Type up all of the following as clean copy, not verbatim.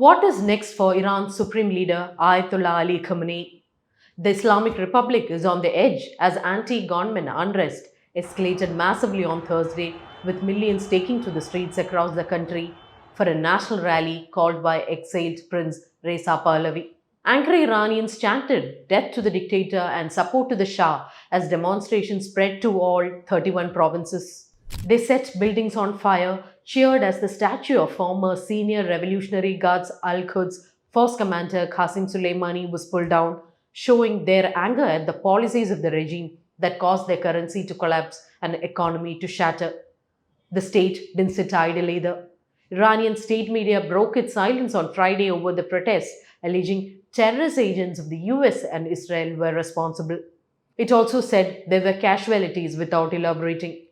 What is next for Iran's supreme leader Ayatollah Ali Khamenei? The Islamic Republic is on the edge as anti-government unrest escalated massively on Thursday, with millions taking to the streets across the country for a national rally called by exiled Prince Reza Pahlavi. Angry Iranians chanted death to the dictator and support to the Shah as demonstrations spread to all 31 provinces. They set buildings on fire, cheered as the statue of former senior Revolutionary Guards al-Quds force commander Qassem Suleimani was pulled down, showing their anger at the policies of the regime that caused their currency to collapse and economy to shatter. The state didn't sit idle either. Iranian state media broke its silence on Friday over the protests, alleging terrorist agents of the US and Israel were responsible. It also said there were casualties without elaborating.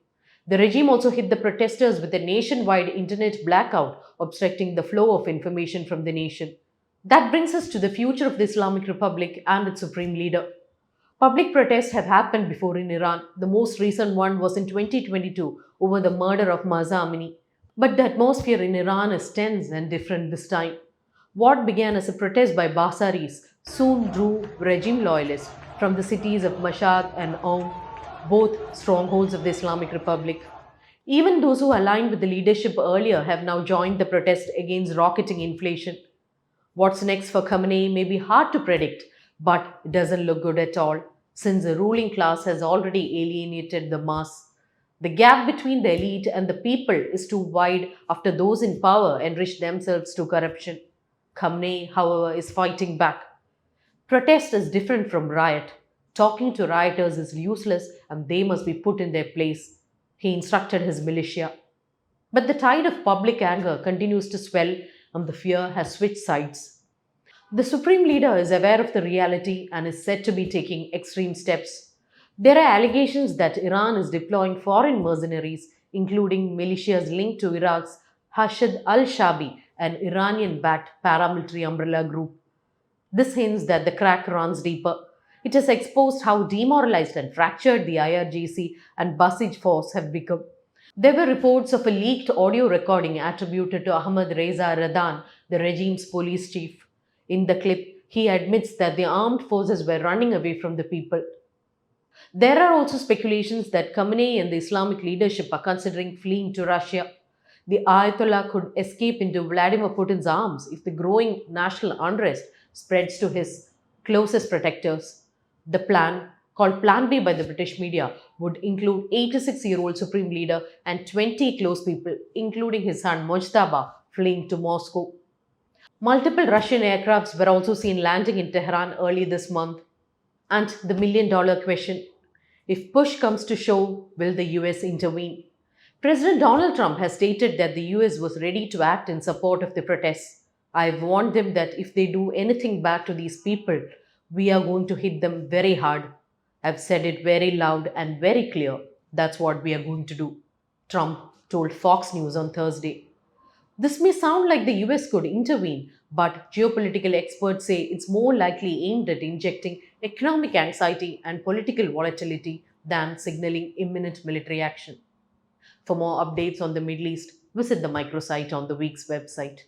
The regime also hit the protesters with a nationwide internet blackout, obstructing the flow of information from the nation. That brings us to the future of the Islamic Republic and its supreme leader. Public protests have happened before in Iran. The most recent one was in 2022 over the murder of Mahsa Amini. But the atmosphere in Iran is tense and different this time. What began as a protest by Basaris soon drew regime loyalists from the cities of Mashhad and Aum, both strongholds of the Islamic Republic. Even those who aligned with the leadership earlier have now joined the protest against rocketing inflation. What's next for Khamenei may be hard to predict, but it doesn't look good at all, since the ruling class has already alienated the mass. The gap between the elite and the people is too wide after those in power enrich themselves to corruption. Khamenei, however, is fighting back. Protest is different from riot. Talking to rioters is useless and they must be put in their place, he instructed his militia. But the tide of public anger continues to swell and the fear has switched sides. The supreme leader is aware of the reality and is said to be taking extreme steps. There are allegations that Iran is deploying foreign mercenaries, including militias linked to Iraq's Hashd al-Shabi, an Iranian-backed paramilitary umbrella group. This hints that the crack runs deeper. It has exposed how demoralized and fractured the IRGC and Basij force have become. There were reports of a leaked audio recording attributed to Ahmad Reza Radan, the regime's police chief. In the clip, he admits that the armed forces were running away from the people. There are also speculations that Khamenei and the Islamic leadership are considering fleeing to Russia. The Ayatollah could escape into Vladimir Putin's arms if the growing national unrest spreads to his closest protectors. The plan, called Plan B by the British media, would include 86-year-old Supreme Leader and 20 close people, including his son Mojtaba, fleeing to Moscow. Multiple Russian aircrafts were also seen landing in Tehran early this month. And the million-dollar question: if push comes to shove, will the US intervene? President Donald Trump has stated that the US was ready to act in support of the protests. I've warned them that if they do anything bad to these people, we are going to hit them very hard. I've said it very loud and very clear. That's what we are going to do, Trump told Fox News on Thursday. This may sound like the US could intervene, but geopolitical experts say it's more likely aimed at injecting economic anxiety and political volatility than signaling imminent military action. For more updates on the Middle East, visit the microsite on the Week's website.